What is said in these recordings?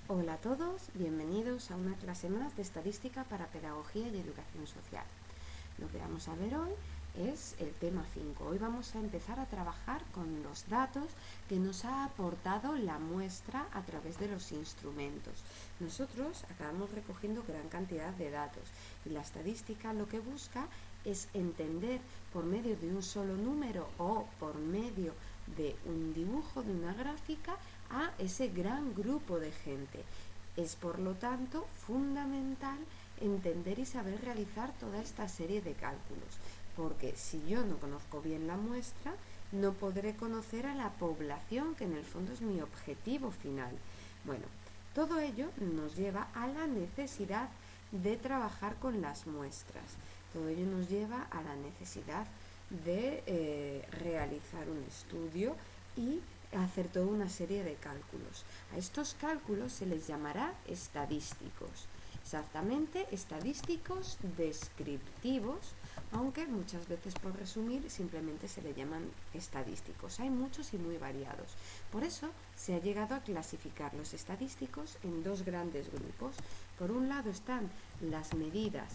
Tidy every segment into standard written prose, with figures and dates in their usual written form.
Hola a todos, bienvenidos a una clase más de Estadística para Pedagogía y Educación Social. Lo que vamos a ver hoy es el tema 5. Hoy vamos a empezar a trabajar con los datos que nos ha aportado la muestra a través de los instrumentos. Nosotros acabamos recogiendo gran cantidad de datos y la estadística lo que busca es entender por medio de un solo número o por medio de un dibujo, de una gráfica, a ese gran grupo de gente. Es por lo tanto fundamental entender y saber realizar toda esta serie de cálculos, porque si yo no conozco bien la muestra, no podré conocer a la población, que en el fondo es mi objetivo final. Bueno, todo ello nos lleva a la necesidad de trabajar con las muestras. Todo ello nos lleva a la necesidad de realizar un estudio y hacer toda una serie de cálculos. A estos cálculos se les llamará estadísticos. Exactamente, estadísticos descriptivos, aunque muchas veces por resumir simplemente se le llaman estadísticos. Hay muchos y muy variados. Por eso se ha llegado a clasificar los estadísticos en dos grandes grupos. Por un lado están las medidas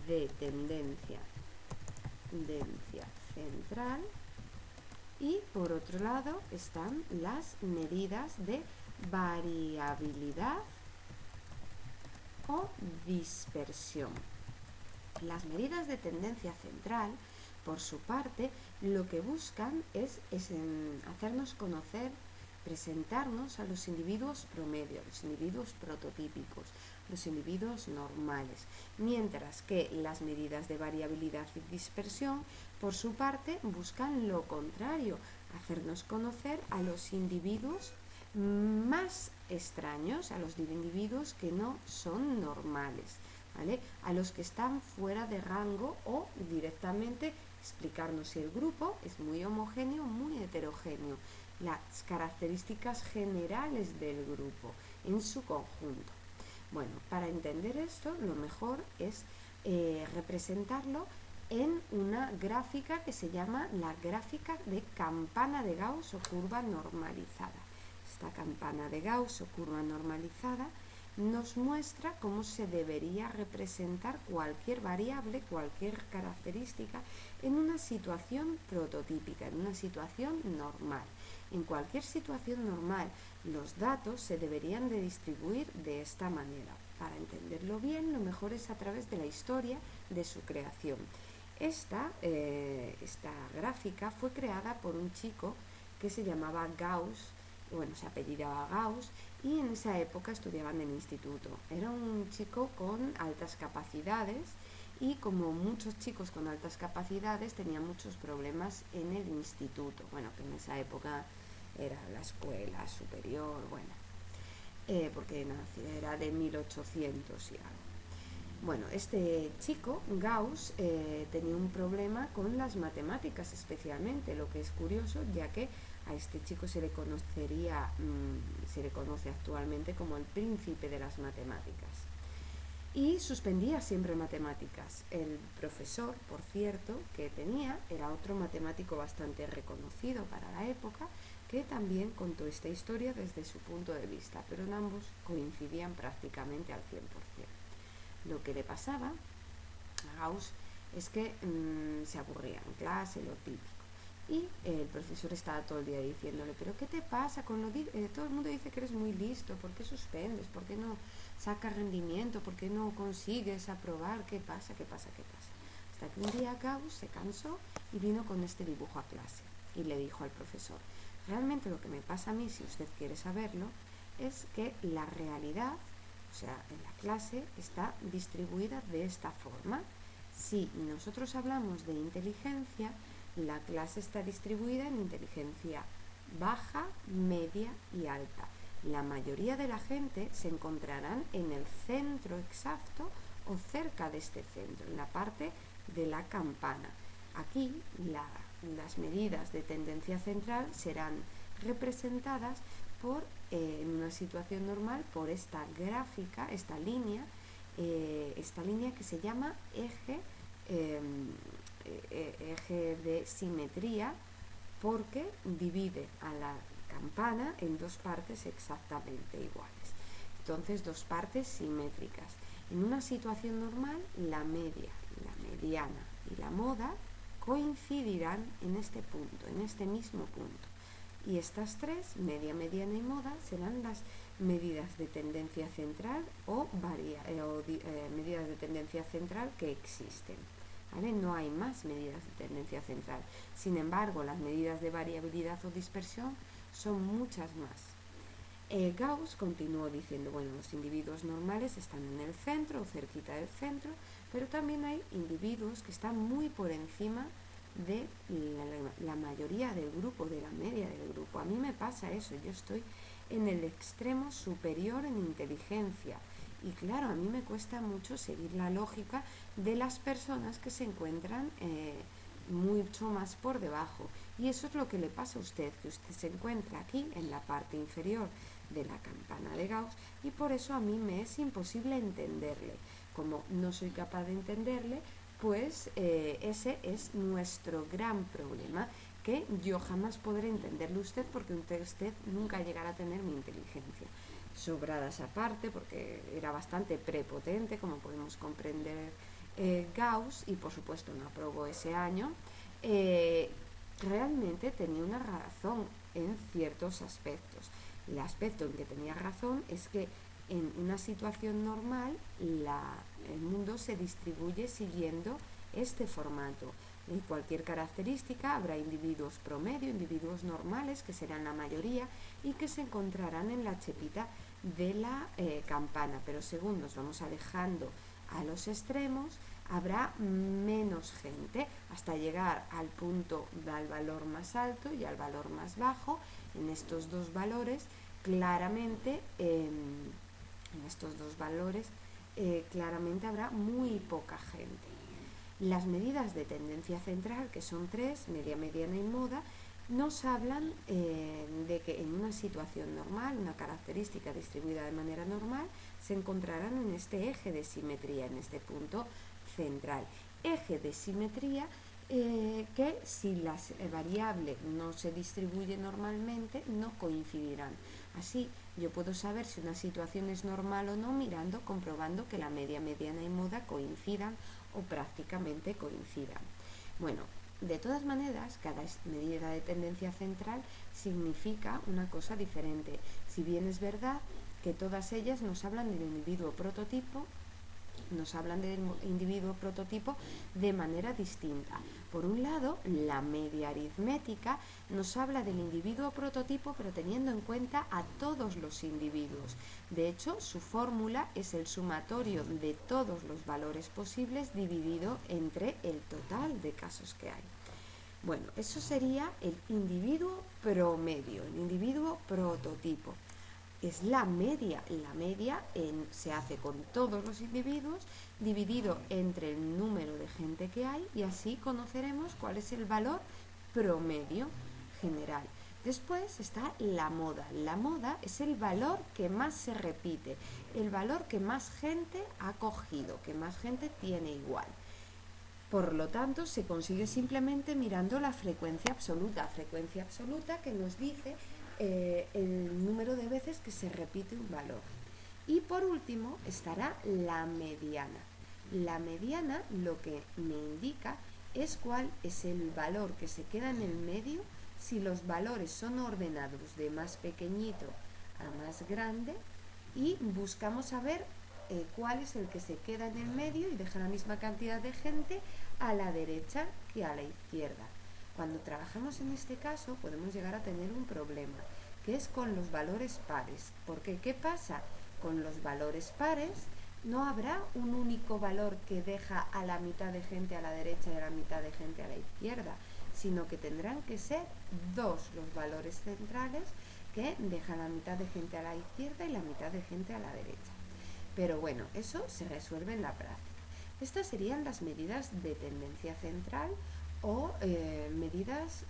de tendencia central y por otro lado están las medidas de variabilidad o dispersión. Las medidas de tendencia central, por su parte, lo que buscan es hacernos conocer, presentarnos a los individuos promedio, los individuos prototípicos, los individuos normales, mientras que las medidas de variabilidad y dispersión, por su parte, buscan lo contrario, hacernos conocer a los individuos más extraños, a los individuos que no son normales, ¿vale? A los que están fuera de rango o directamente explicarnos si el grupo es muy homogéneo o muy heterogéneo, las características generales del grupo en su conjunto. Bueno, para entender esto lo mejor es representarlo en una gráfica que se llama la gráfica de campana de Gauss o curva normalizada. Esta campana de Gauss o curva normalizada nos muestra cómo se debería representar cualquier variable, cualquier característica en una situación prototípica, en una situación normal. En cualquier situación normal, los datos se deberían de distribuir de esta manera. Para entenderlo bien, lo mejor es a través de la historia de su creación. Esta gráfica fue creada por un chico que se llamaba Gauss, se apellidaba Gauss, y en esa época estudiaba en el instituto. Era un chico con altas capacidades y, como muchos chicos con altas capacidades, tenía muchos problemas en el instituto. Que en esa época era la escuela superior, porque era de 1800 y algo. Este chico, Gauss, tenía un problema con las matemáticas especialmente, lo que es curioso, ya que a este chico se le conoce actualmente como el príncipe de las matemáticas. Y suspendía siempre matemáticas. El profesor, por cierto, que tenía era otro matemático bastante reconocido para la época, que también contó esta historia desde su punto de vista, pero en ambos coincidían prácticamente al 100%. Lo que le pasaba a Gauss es que se aburría en clase, lo típico. Y el profesor estaba todo el día diciéndole: ¿pero qué te pasa? Todo el mundo dice que eres muy listo, ¿por qué suspendes? ¿Por qué no sacas rendimiento? ¿Por qué no consigues aprobar? ¿Qué pasa? Hasta que un día Gauss se cansó y vino con este dibujo a clase y le dijo al profesor: realmente lo que me pasa a mí, si usted quiere saberlo, es que la realidad, en la clase, está distribuida de esta forma. Si nosotros hablamos de inteligencia, la clase está distribuida en inteligencia baja, media y alta. La mayoría de la gente se encontrarán en el centro exacto o cerca de este centro, en la parte de la campana. Aquí las medidas de tendencia central serán representadas en una situación normal por esta gráfica, esta línea que se llama eje de simetría, porque divide a la campana en dos partes exactamente iguales. entonces dos partes simétricas. En una situación normal, la media, la mediana y la moda coincidirán en este punto, en este mismo punto. Y estas tres, media, mediana y moda, serán las medidas de tendencia central o medidas de tendencia central que existen. ¿Vale? No hay más medidas de tendencia central. Sin embargo, las medidas de variabilidad o dispersión son muchas más. Gauss continuó diciendo, bueno, los individuos normales están en el centro o cerquita del centro, pero también hay individuos que están muy por encima de la mayoría del grupo, de la media del grupo. A mí me pasa eso, yo estoy en el extremo superior en inteligencia y claro, a mí me cuesta mucho seguir la lógica de las personas que se encuentran mucho más por debajo, y eso es lo que le pasa a usted, que usted se encuentra aquí en la parte inferior de la campana de Gauss, y por eso a mí me es imposible entenderle. Como no soy capaz de entenderle, pues ese es nuestro gran problema, que yo jamás podré entenderle a usted porque usted nunca llegará a tener mi inteligencia. Sobradas aparte, porque era bastante prepotente, como podemos comprender, Gauss, y por supuesto no aprobó ese año, realmente tenía una razón en ciertos aspectos. El aspecto en que tenía razón es que en una situación normal el mundo se distribuye siguiendo este formato. En cualquier característica habrá individuos promedio, individuos normales, que serán la mayoría y que se encontrarán en la chepita de la campana, pero según nos vamos alejando a los extremos, habrá menos gente hasta llegar al punto del valor más alto y al valor más bajo. En estos dos valores claramente habrá muy poca gente. Las medidas de tendencia central, que son tres, media, mediana y moda, nos hablan de que en una situación normal, una característica distribuida de manera normal, se encontrarán en este eje de simetría, en este punto central. Eje de simetría que si la variable no se distribuye normalmente, no coincidirán. Así, yo puedo saber si una situación es normal o no comprobando que la media, mediana y moda coincidan o prácticamente coincidan. Bueno, de todas maneras, cada medida de tendencia central significa una cosa diferente. Si bien es verdad que todas ellas nos hablan del individuo prototipo, de manera distinta. Por un lado, la media aritmética nos habla del individuo prototipo, pero teniendo en cuenta a todos los individuos. De hecho, su fórmula es el sumatorio de todos los valores posibles dividido entre el total de casos que hay. Bueno, eso sería el individuo promedio, el individuo prototipo. Es la media. La media se hace con todos los individuos dividido entre el número de gente que hay, y así conoceremos cuál es el valor promedio general. Después está la moda. La moda es el valor que más se repite, el valor que más gente ha cogido, que más gente tiene igual. Por lo tanto, se consigue simplemente mirando la frecuencia absoluta que nos dice el número de veces que se repite un valor. Y por último estará la mediana. La mediana lo que me indica es cuál es el valor que se queda en el medio si los valores son ordenados de más pequeñito a más grande, y buscamos saber cuál es el que se queda en el medio y deja la misma cantidad de gente a la derecha que a la izquierda. Cuando trabajamos en este caso podemos llegar a tener un problema, que es con los valores pares. Porque ¿qué pasa? Con los valores pares no habrá un único valor que deja a la mitad de gente a la derecha y a la mitad de gente a la izquierda, sino que tendrán que ser dos los valores centrales que dejan la mitad de gente a la izquierda y la mitad de gente a la derecha. Pero bueno, eso se resuelve en la práctica. Estas serían las medidas de tendencia central o medidas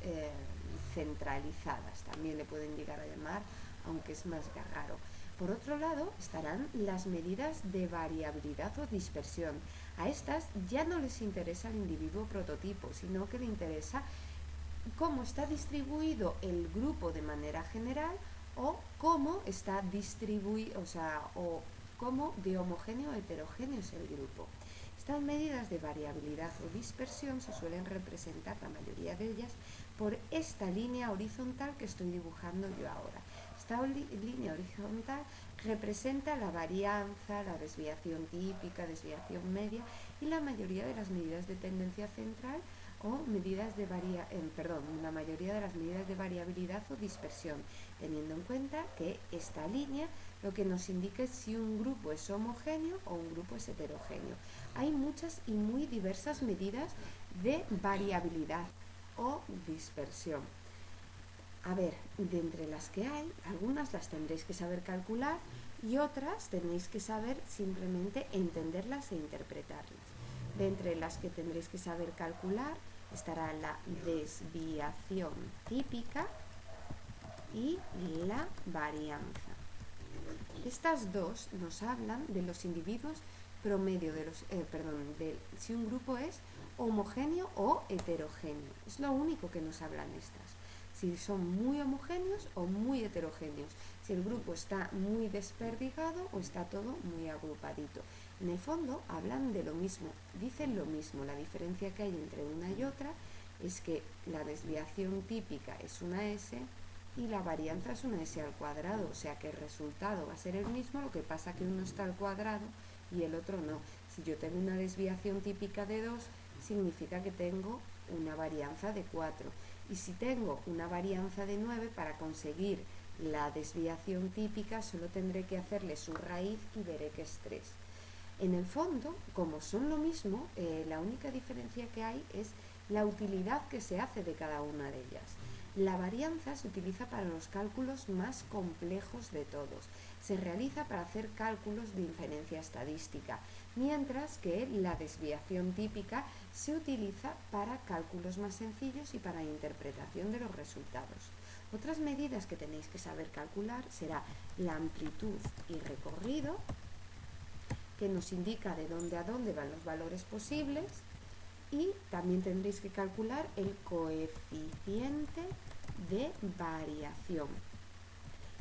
centralizadas, también le pueden llegar a llamar, aunque es más raro. Por otro lado, estarán las medidas de variabilidad o dispersión. A estas ya no les interesa el individuo prototipo, sino que le interesa cómo está distribuido el grupo de manera general o cómo está distribuido, o cómo de homogéneo o heterogéneo es el grupo. Estas medidas de variabilidad o dispersión se suelen representar, la mayoría de ellas, por esta línea horizontal que estoy dibujando yo ahora. Esta línea horizontal representa la varianza, la desviación típica, desviación media y la mayoría de las medidas de tendencia central o medidas de la mayoría de las medidas de variabilidad o dispersión, teniendo en cuenta que esta línea lo que nos indica es si un grupo es homogéneo o un grupo es heterogéneo. Hay muchas y muy diversas medidas de variabilidad o dispersión. A ver, de entre las que hay, algunas las tendréis que saber calcular y otras tenéis que saber simplemente entenderlas e interpretarlas. De entre las que tendréis que saber calcular estará la desviación típica y la varianza. Estas dos nos hablan de los individuos promedio, de si un grupo es homogéneo o heterogéneo. Es lo único que nos hablan estas. Si son muy homogéneos o muy heterogéneos, si el grupo está muy desperdigado o está todo muy agrupadito. En el fondo hablan de lo mismo, dicen lo mismo. La diferencia que hay entre una y otra es que la desviación típica es una S y la varianza es una S al cuadrado, o sea que el resultado va a ser el mismo, lo que pasa que uno está al cuadrado y el otro no. Si yo tengo una desviación típica de 2, significa que tengo una varianza de 4. Y si tengo una varianza de 9, para conseguir la desviación típica solo tendré que hacerle su raíz y veré que es 3. En el fondo, como son lo mismo, la única diferencia que hay es la utilidad que se hace de cada una de ellas. La varianza se utiliza para los cálculos más complejos de todos. Se realiza para hacer cálculos de inferencia estadística, mientras que la desviación típica se utiliza para cálculos más sencillos y para interpretación de los resultados. Otras medidas que tenéis que saber calcular será la amplitud y recorrido, que nos indica de dónde a dónde van los valores posibles, y también tendréis que calcular el coeficiente de variación.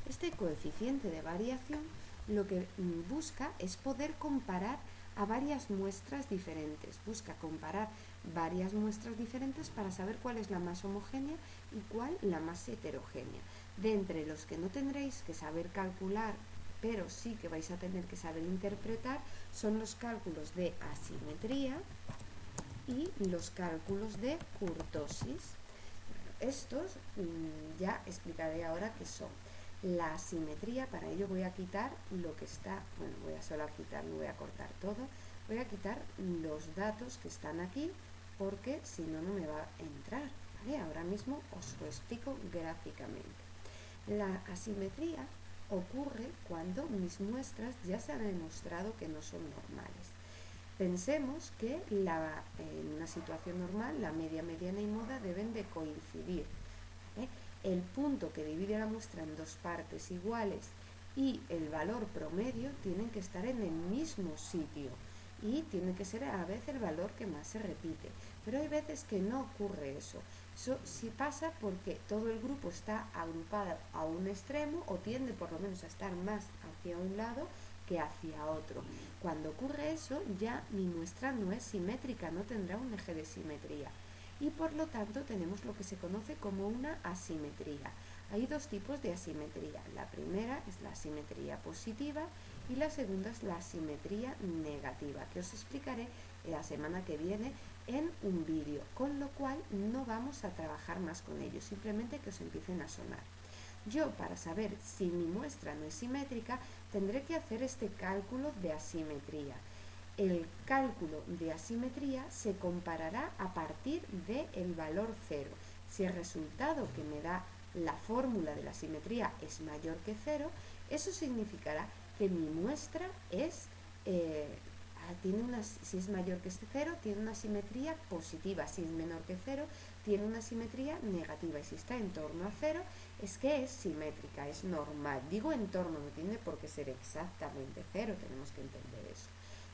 Este coeficiente de variación lo que busca es poder comparar a varias muestras diferentes. Busca comparar varias muestras diferentes para saber cuál es la más homogénea y cuál la más heterogénea. De entre los que no tendréis que saber calcular, pero sí que vais a tener que saber interpretar, son los cálculos de asimetría y los cálculos de kurtosis. Estos ya explicaré ahora qué son. La asimetría, para ello voy a quitar lo que está, voy a solo quitar, no voy a cortar todo, voy a quitar los datos que están aquí porque si no, no me va a entrar, ¿vale? Ahora mismo os lo explico gráficamente. La asimetría ocurre cuando mis muestras ya se han demostrado que no son normales. Pensemos que en una situación normal la media, mediana y moda deben de coincidir. El punto que divide la muestra en dos partes iguales y el valor promedio tienen que estar en el mismo sitio y tiene que ser a la vez el valor que más se repite. Pero hay veces que no ocurre eso. Eso sí pasa porque todo el grupo está agrupado a un extremo o tiende por lo menos a estar más hacia un lado que hacia otro. Cuando ocurre eso, ya mi muestra no es simétrica, no tendrá un eje de simetría. Y por lo tanto tenemos lo que se conoce como una asimetría. Hay dos tipos de asimetría. La primera es la asimetría positiva y la segunda es la asimetría negativa, que os explicaré la semana que viene en un vídeo, con lo cual no vamos a trabajar más con ello, simplemente que os empiecen a sonar. Yo, para saber si mi muestra no es simétrica, tendré que hacer este cálculo de asimetría. El cálculo de asimetría se comparará a partir del valor 0. Si el resultado que me da la fórmula de la asimetría es mayor que 0, eso significará que mi muestra es, si es mayor que 0, tiene una simetría positiva. Si es menor que 0, tiene una simetría negativa. Y si está en torno a 0, es que es simétrica, es normal. Digo en torno, no tiene por qué ser exactamente 0, tenemos que entender eso.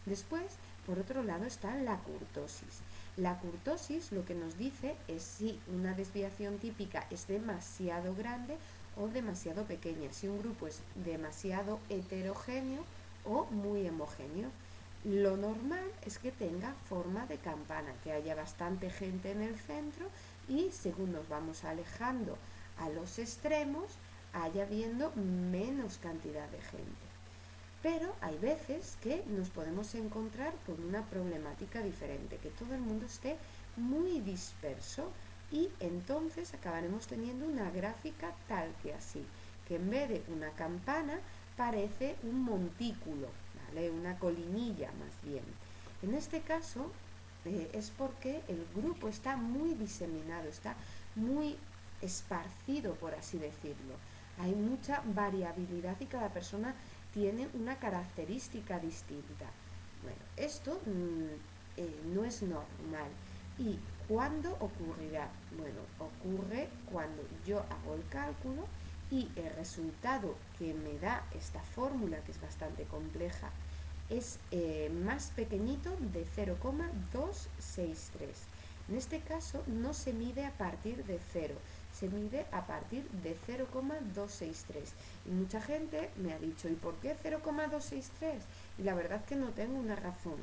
Después, por otro lado, está la kurtosis. La kurtosis lo que nos dice es si una desviación típica es demasiado grande o demasiado pequeña, si un grupo es demasiado heterogéneo o muy homogéneo. Lo normal es que tenga forma de campana, que haya bastante gente en el centro y según nos vamos alejando a los extremos, haya habiendo menos cantidad de gente. Pero hay veces que nos podemos encontrar con una problemática diferente, que todo el mundo esté muy disperso y entonces acabaremos teniendo una gráfica tal que así, que en vez de una campana parece un montículo, ¿vale? Una colinilla más bien. En este caso es porque el grupo está muy diseminado, está muy esparcido, por así decirlo. Hay mucha variabilidad y cada persona tiene una característica distinta. Bueno, esto no es normal. ¿Y cuándo ocurrirá? Bueno, ocurre cuando yo hago el cálculo y el resultado que me da esta fórmula, que es bastante compleja, es más pequeñito de 0,263. En este caso no se mide a partir de 0, se mide a partir de 0,263. Y mucha gente me ha dicho, ¿y por qué 0,263? Y la verdad es que no tengo una razón,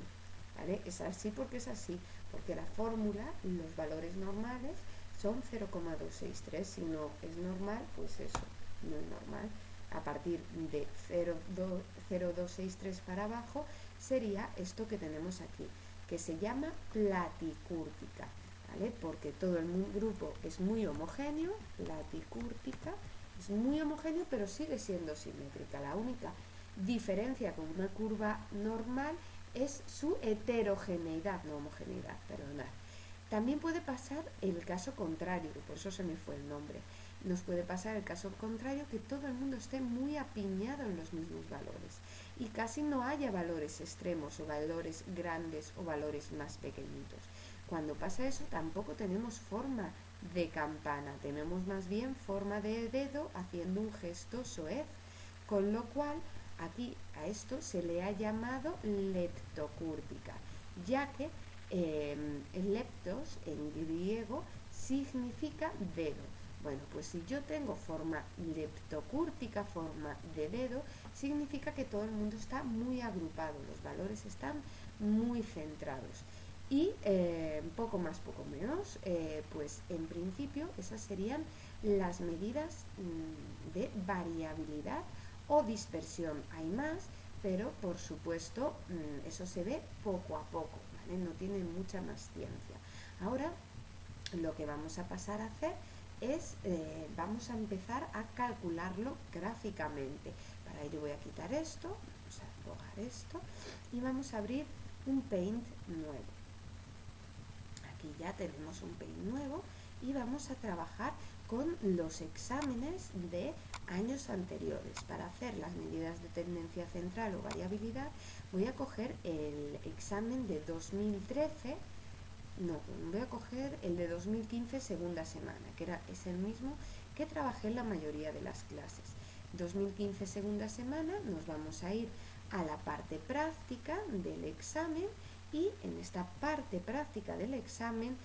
¿vale? Es así porque es así, porque la fórmula, los valores normales son 0,263. Si no es normal, pues eso, no es normal. A partir de 0,263 para abajo sería esto que tenemos aquí, que se llama platicúrtica, ¿vale? Porque todo el grupo es muy homogéneo, platicúrtica, es muy homogéneo pero sigue siendo simétrica. La única diferencia con una curva normal es su heterogeneidad, no homogeneidad, perdonad. También puede pasar el caso contrario, por eso se me fue el nombre. Nos puede pasar el caso contrario, que todo el mundo esté muy apiñado en los mismos valores y casi no haya valores extremos o valores grandes o valores más pequeñitos. Cuando pasa eso tampoco tenemos forma de campana, tenemos más bien forma de dedo haciendo un gesto soez, con lo cual aquí a esto se le ha llamado leptocúrtica, ya que leptos en griego significa dedo. Bueno, pues si yo tengo forma leptocúrtica, forma de dedo, significa que todo el mundo está muy agrupado, los valores están muy centrados. Y poco más, poco menos, pues en principio esas serían las medidas de variabilidad o dispersión. Hay más, pero por supuesto eso se ve poco a poco, ¿vale? No tiene mucha más ciencia. Ahora lo que vamos a pasar a hacer es, vamos a empezar a calcularlo gráficamente. Para ello voy a quitar esto, vamos a borrar esto y vamos a abrir un Paint nuevo. Aquí ya tenemos un Paint nuevo y vamos a trabajar con los exámenes de años anteriores. Para hacer las medidas de tendencia central o variabilidad voy a coger el examen de 2013. No, voy a coger el de 2015 segunda semana, que es el mismo que trabajé en la mayoría de las clases. 2015 segunda semana nos vamos a ir a la parte práctica del examen y en esta parte práctica del examen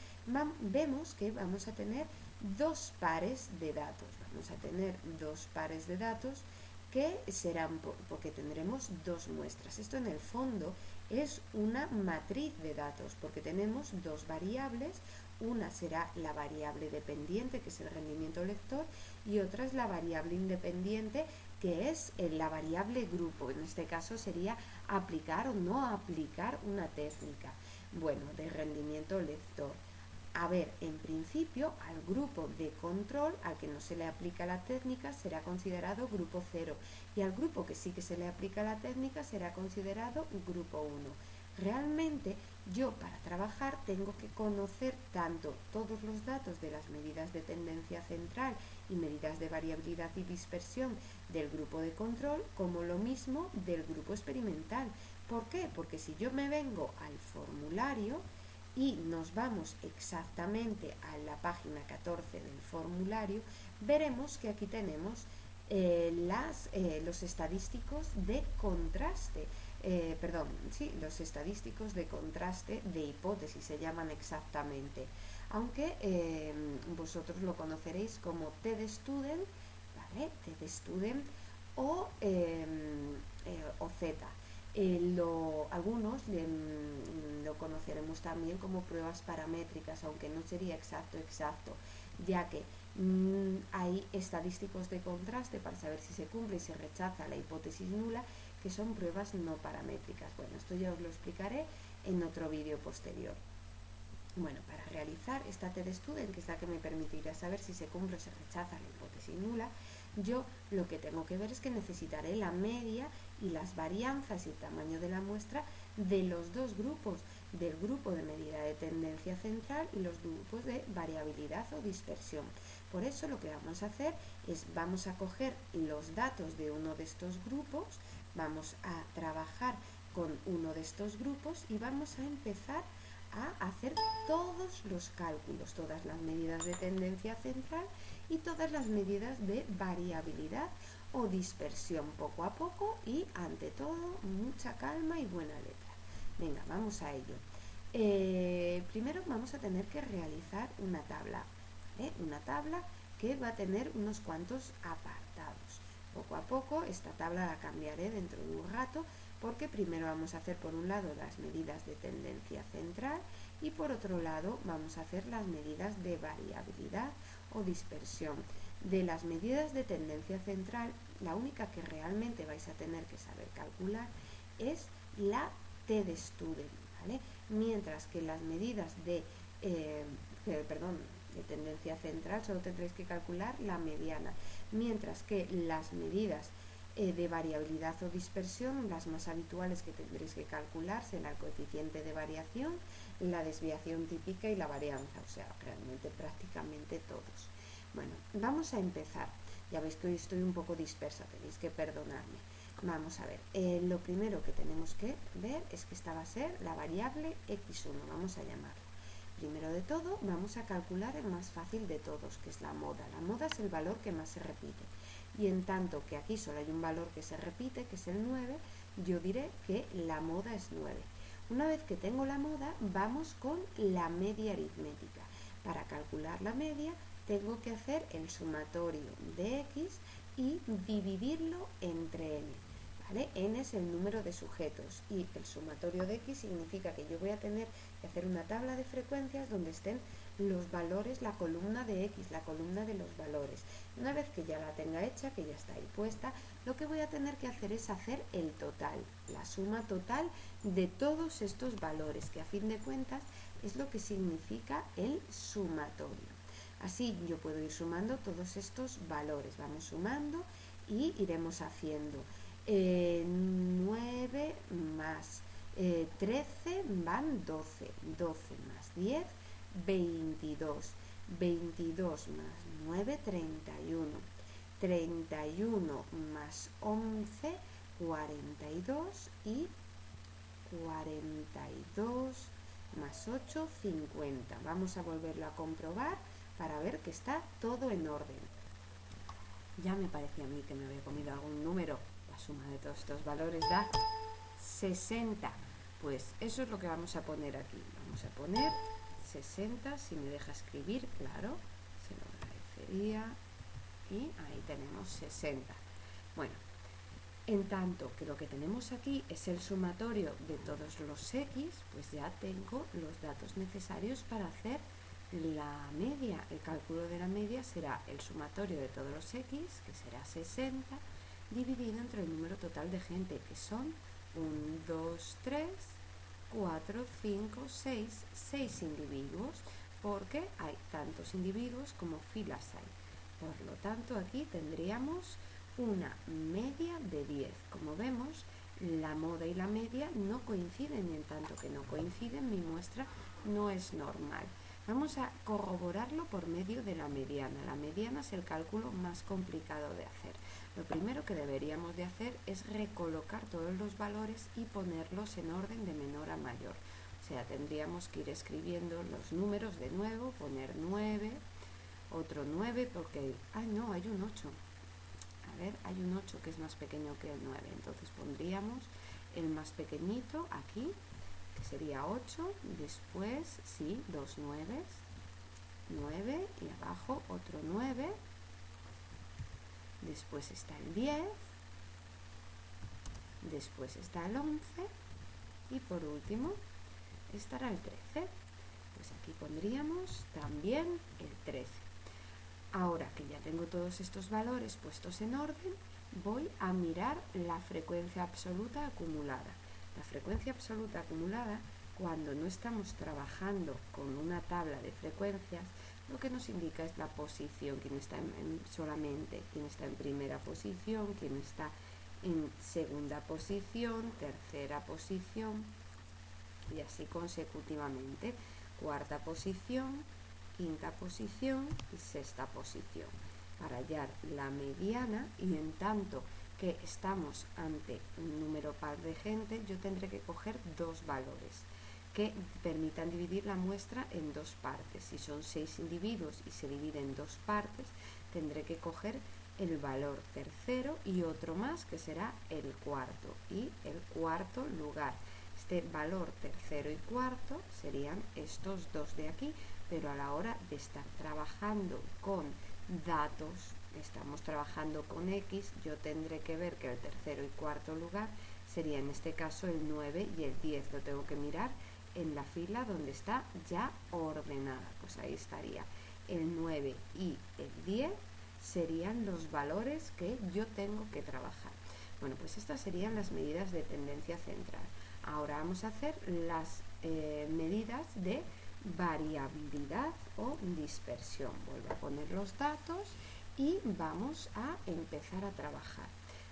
vemos que vamos a tener dos pares de datos. Vamos a tener dos pares de datos que serán, porque tendremos dos muestras. Esto en el fondo es una matriz de datos, porque tenemos dos variables. Una será la variable dependiente, que es el rendimiento lector, y otra es la variable independiente, que es la variable grupo. En este caso sería aplicar o no aplicar una técnica, bueno, de rendimiento lector. A ver, en principio, al grupo de control, al que no se le aplica la técnica, será considerado grupo 0. Y al grupo que sí que se le aplica la técnica, será considerado grupo 1. Realmente, yo para trabajar tengo que conocer tanto todos los datos de las medidas de tendencia central y medidas de variabilidad y dispersión del grupo de control, como lo mismo del grupo experimental. ¿Por qué? Porque si yo me vengo al formulario y nos vamos exactamente a la página 14 del formulario, veremos que aquí tenemos los estadísticos de contraste, los estadísticos de contraste de hipótesis se llaman exactamente, aunque vosotros lo conoceréis como TED Student, ¿vale? T de student o Z. Algunos lo conoceremos también como pruebas paramétricas, aunque no sería exacto, ya que hay estadísticos de contraste para saber si se cumple y se rechaza la hipótesis nula, que son pruebas no paramétricas. Bueno, esto ya os lo explicaré en otro vídeo posterior. Bueno, para realizar esta T de student, que es la que me permitirá saber si se cumple o se rechaza la hipótesis nula, yo lo que tengo que ver es que necesitaré la media y las varianzas y el tamaño de la muestra de los dos grupos, del grupo de medida de tendencia central y los grupos de variabilidad o dispersión. Por eso lo que vamos a hacer es, vamos a coger los datos de uno de estos grupos, vamos a trabajar con uno de estos grupos y vamos a empezar a hacer todos los cálculos, todas las medidas de tendencia central y todas las medidas de variabilidad o dispersión, poco a poco y ante todo mucha calma y buena letra. Venga, vamos a ello. Primero vamos a tener que realizar una tabla, una tabla que va a tener unos cuantos apartados. Poco a poco esta tabla la cambiaré dentro de un rato, porque primero vamos a hacer por un lado las medidas de tendencia central y por otro lado vamos a hacer las medidas de variabilidad o dispersión. De las medidas de tendencia central, la única que realmente vais a tener que saber calcular es la T de student, ¿vale? Mientras que las medidas de tendencia central solo tendréis que calcular la mediana, mientras que las medidas de variabilidad o dispersión, las más habituales que tendréis que calcular serán el coeficiente de variación, la desviación típica y la varianza, o sea, realmente prácticamente todos. Bueno, vamos a empezar. Ya veis que hoy estoy un poco dispersa, tenéis que perdonarme. Vamos a ver, lo primero que tenemos que ver es que esta va a ser la variable x1, vamos a llamarla. Primero de todo, vamos a calcular el más fácil de todos, que es la moda. La moda es el valor que más se repite. Y en tanto que aquí solo hay un valor que se repite, que es el 9, yo diré que la moda es 9. Una vez que tengo la moda, vamos con la media aritmética. Para calcular la media, tengo que hacer el sumatorio de x y dividirlo entre n. ¿Vale? N es el número de sujetos y el sumatorio de x significa que yo voy a tener que hacer una tabla de frecuencias donde estén los valores, la columna de x, la columna de los valores. Una vez que ya la tenga hecha, que ya está ahí puesta, lo que voy a tener que hacer es hacer el total, la suma total de todos estos valores, que a fin de cuentas es lo que significa el sumatorio. Así yo puedo ir sumando todos estos valores, vamos sumando y iremos haciendo 9 más 13 van 12, 12 más 10, 22, 22 más 9, 31, 31 más 11, 42 y 42 más 8, 50. Vamos a volverlo a comprobar para ver que está todo en orden. Ya me parecía a mí que me había comido algún número. La suma de todos estos valores da 60. Pues eso es lo que vamos a poner aquí. Vamos a poner 60, si me deja escribir, claro, se lo agradecería. Y ahí tenemos 60. Bueno, en tanto que lo que tenemos aquí es el sumatorio de todos los x, pues ya tengo los datos necesarios para hacer la media. El cálculo de la media será el sumatorio de todos los x, que será 60, dividido entre el número total de gente, que son 1, 2, 3, 4, 5, 6 individuos, porque hay tantos individuos como filas hay. Por lo tanto, aquí tendríamos una media de 10. Como vemos, la moda y la media no coinciden, y en tanto que no coinciden, mi muestra no es normal. Vamos a corroborarlo por medio de la mediana. La mediana es el cálculo más complicado de hacer. Lo primero que deberíamos de hacer es recolocar todos los valores y ponerlos en orden de menor a mayor. O sea, tendríamos que ir escribiendo los números de nuevo, poner 9, otro 9, porque hay un 8. A ver, hay un 8 que es más pequeño que el 9. Entonces pondríamos el más pequeñito aquí, que sería 8, después, sí, 2 9, y abajo otro 9, después está el 10, después está el 11 y por último estará el 13. Pues aquí pondríamos también el 13. Ahora que ya tengo todos estos valores puestos en orden, voy a mirar la frecuencia absoluta acumulada. La frecuencia absoluta acumulada, cuando no estamos trabajando con una tabla de frecuencias, lo que nos indica es la posición, quién está solamente, quién está en primera posición, quién está en segunda posición, tercera posición y así consecutivamente, cuarta posición, quinta posición y sexta posición, para hallar la mediana, y en tanto que estamos ante un número par de gente, yo tendré que coger dos valores que permitan dividir la muestra en dos partes. Si son 6 individuos y se divide en dos partes, tendré que coger el valor tercero y otro más que será el cuarto y el cuarto lugar. Este valor tercero y cuarto serían estos dos de aquí, pero a la hora de estar trabajando con datos, estamos trabajando con X, yo tendré que ver que el tercero y cuarto lugar sería en este caso el 9 y el 10, lo tengo que mirar en la fila donde está ya ordenada, pues ahí estaría el 9 y el 10 serían los valores que yo tengo que trabajar. Bueno, pues estas serían las medidas de tendencia central. Ahora vamos a hacer las medidas de variabilidad o dispersión. Vuelvo a poner los datos y vamos a empezar a trabajar.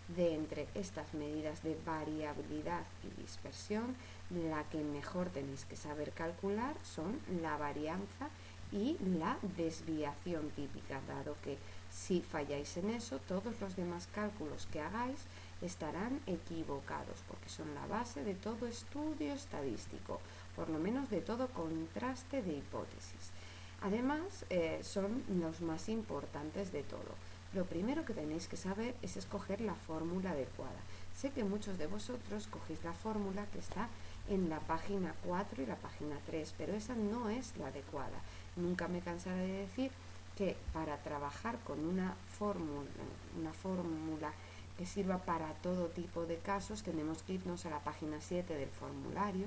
De entre estas medidas de variabilidad y dispersión, la que mejor tenéis que saber calcular son la varianza y la desviación típica, dado que si falláis en eso, todos los demás cálculos que hagáis estarán equivocados, porque son la base de todo estudio estadístico, por lo menos de todo contraste de hipótesis. Además, son los más importantes de todo. Lo primero que tenéis que saber es escoger la fórmula adecuada. Sé que muchos de vosotros cogéis la fórmula que está en la página 4 y la página 3, pero esa no es la adecuada. Nunca me cansaré de decir que para trabajar con una fórmula que sirva para todo tipo de casos, tenemos que irnos a la página 7 del formulario,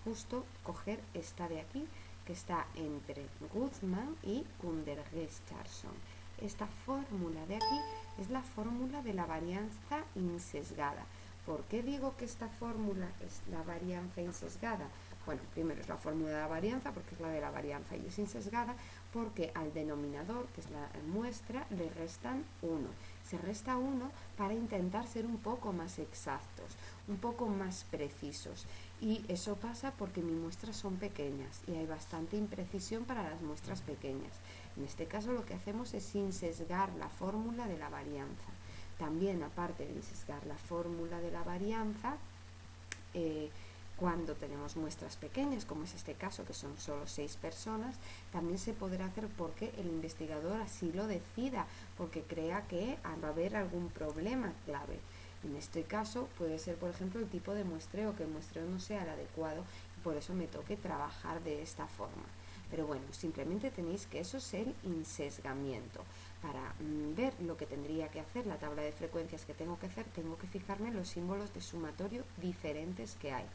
justo coger esta de aquí, que está entre Guzman y Kundergescharson. Esta fórmula de aquí es la fórmula de la varianza insesgada. ¿Por qué digo que esta fórmula es la varianza insesgada? Bueno, primero es la fórmula de la varianza, porque es la de la varianza y es insesgada, porque al denominador, que es la muestra, le restan 1. Se resta 1 para intentar ser un poco más exactos, un poco más precisos. Y eso pasa porque mis muestras son pequeñas y hay bastante imprecisión para las muestras pequeñas. En este caso lo que hacemos es insesgar la fórmula de la varianza. También, aparte de insesgar la fórmula de la varianza, cuando tenemos muestras pequeñas, como es este caso, que son solo 6 personas, también se podrá hacer porque el investigador así lo decida, porque crea que va a haber algún problema clave. En este caso puede ser, por ejemplo, el tipo de muestreo, que el muestreo no sea el adecuado y por eso me toque trabajar de esta forma. Pero bueno, simplemente tenéis que eso es el insesgamiento. Para ver lo que tendría que hacer, la tabla de frecuencias que tengo que hacer, tengo que fijarme en los símbolos de sumatorio diferentes que hay.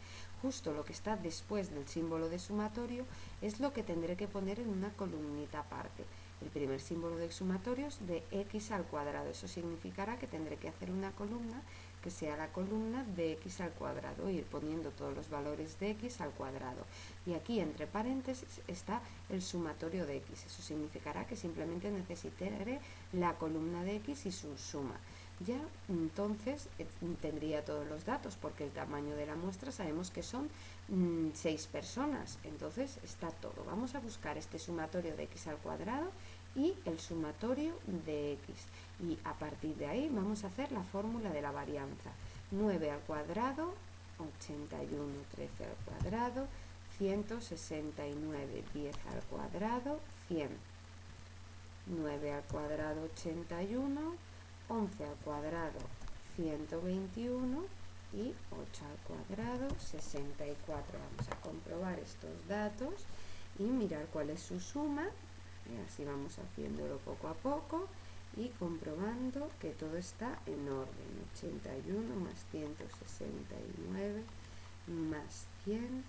Justo lo que está después del símbolo de sumatorio es lo que tendré que poner en una columnita aparte. El primer símbolo de sumatorio es de x al cuadrado. Eso significará que tendré que hacer una columna que sea la columna de x al cuadrado, ir poniendo todos los valores de x al cuadrado. Y aquí entre paréntesis está el sumatorio de x. Eso significará que simplemente necesitaré la columna de x y su suma. Ya entonces tendría todos los datos, porque el tamaño de la muestra sabemos que son 6 personas, entonces está todo. Vamos a buscar este sumatorio de x al cuadrado y el sumatorio de x, y a partir de ahí vamos a hacer la fórmula de la varianza. 9 al cuadrado, 81, 13 al cuadrado, 169, 10 al cuadrado, 100. 9 al cuadrado, 81, 11 al cuadrado, 121 y 8 al cuadrado, 64. Vamos a comprobar estos datos y mirar cuál es su suma. Así vamos haciéndolo poco a poco y comprobando que todo está en orden. 81 más 169 más 100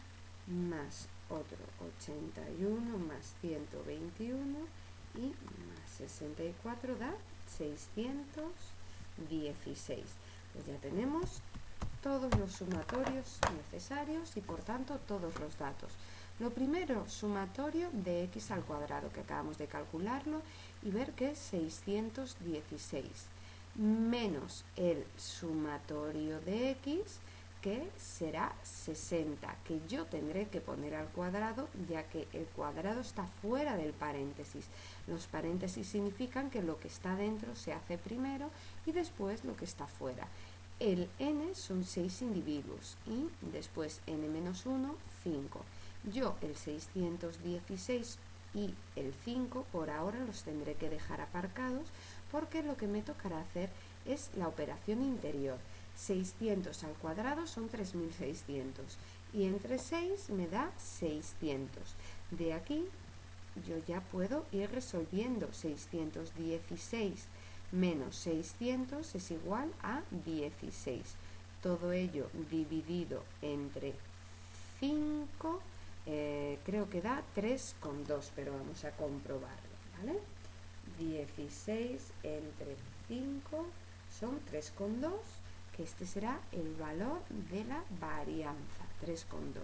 más otro 81 más 121 y más 64 da 616. Pues ya tenemos todos los sumatorios necesarios y por tanto todos los datos. Lo primero, sumatorio de x al cuadrado, que acabamos de calcularlo y ver que es 616, menos el sumatorio de x, que será 60, que yo tendré que poner al cuadrado, ya que el cuadrado está fuera del paréntesis. Los paréntesis significan que lo que está dentro se hace primero y después lo que está fuera. El n son 6 individuos y después n-1, 5. Yo el 616 y el 5 por ahora los tendré que dejar aparcados porque lo que me tocará hacer es la operación interior. 600 al cuadrado son 3600 y entre 6 me da 600. De aquí yo ya puedo ir resolviendo. 616 menos 600 es igual a 16. Todo ello dividido entre 5, creo que da 3,2, pero vamos a comprobarlo, ¿vale? 16 entre 5 son 3,2, que este será el valor de la varianza, 3,2.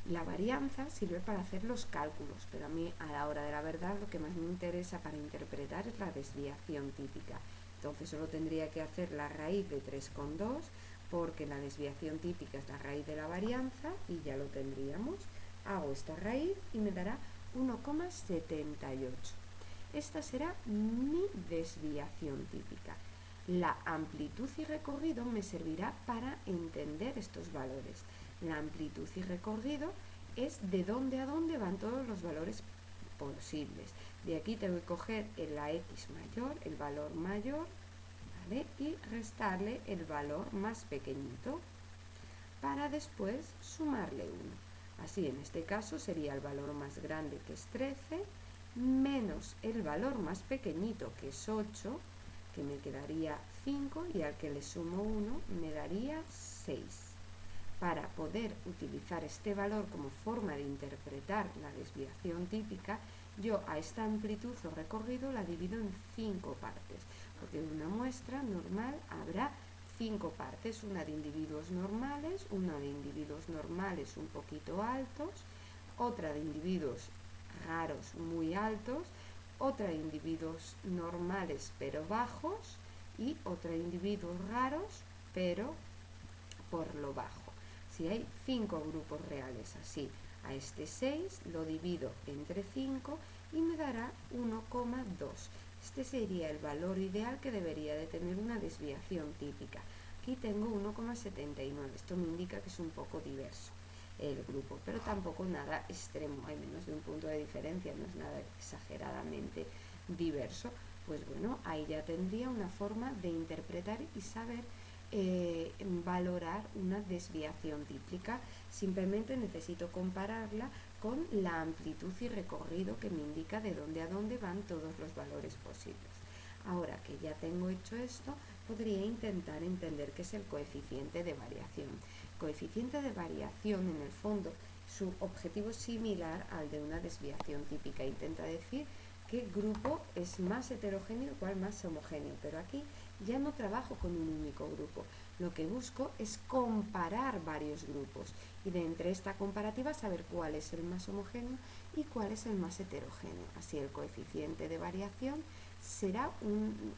La varianza sirve para hacer los cálculos, pero a mí a la hora de la verdad lo que más me interesa para interpretar es la desviación típica. Entonces solo tendría que hacer la raíz de 3,2 porque la desviación típica es la raíz de la varianza y ya lo tendríamos. Hago esta raíz y me dará 1,78. Esta será mi desviación típica. La amplitud y recorrido me servirá para entender estos valores. La amplitud y recorrido es de dónde a dónde van todos los valores posibles. De aquí tengo que coger la x mayor, el valor mayor, ¿vale? Y restarle el valor más pequeñito para después sumarle 1. Así, en este caso sería el valor más grande, que es 13, menos el valor más pequeñito, que es 8, que me quedaría 5, y al que le sumo 1 me daría 6. Para poder utilizar este valor como forma de interpretar la desviación típica, yo a esta amplitud o recorrido la divido en 5 partes, porque en una muestra normal habrá 5 partes, una de individuos normales, una de individuos normales un poquito altos, otra de individuos raros muy altos, otra de individuos normales pero bajos y otra de individuos raros pero por lo bajo. Si hay 5 grupos reales así, a este 6 lo divido entre 5 y me dará 1,2. Este sería el valor ideal que debería de tener una desviación típica. Aquí tengo 1,79. Esto me indica que es un poco diverso el grupo, pero tampoco nada extremo. Hay menos de un punto de diferencia, no es nada exageradamente diverso. Pues bueno, ahí ya tendría una forma de interpretar y saber valorar una desviación típica. Simplemente necesito compararla con la amplitud y recorrido que me indica de dónde a dónde van todos los valores posibles. Ahora que ya tengo hecho esto, podría intentar entender qué es el coeficiente de variación. Coeficiente de variación, en el fondo, su objetivo es similar al de una desviación típica. Intenta decir qué grupo es más heterogéneo y cuál más homogéneo, pero aquí ya no trabajo con un único grupo. Lo que busco es comparar varios grupos y de entre esta comparativa saber cuál es el más homogéneo y cuál es el más heterogéneo. Así el coeficiente de variación será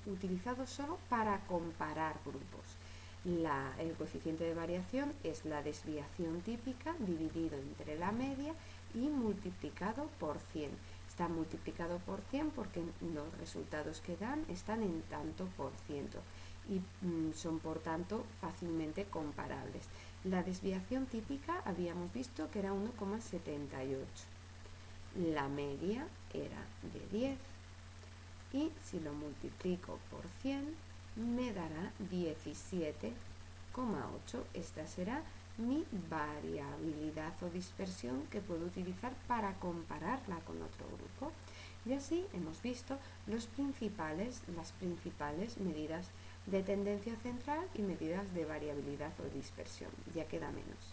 utilizado solo para comparar grupos. El coeficiente de variación es la desviación típica dividido entre la media y multiplicado por 100. Está multiplicado por 100 porque los resultados que dan están en tanto por ciento y son por tanto fácilmente comparables. La desviación típica habíamos visto que era 1,78. La media era de 10 y si lo multiplico por 100 me dará 17,8. Esta será mi variabilidad o dispersión que puedo utilizar para compararla con otro grupo. Y así hemos visto las principales medidas de tendencia central y medidas de variabilidad o dispersión. Ya queda menos.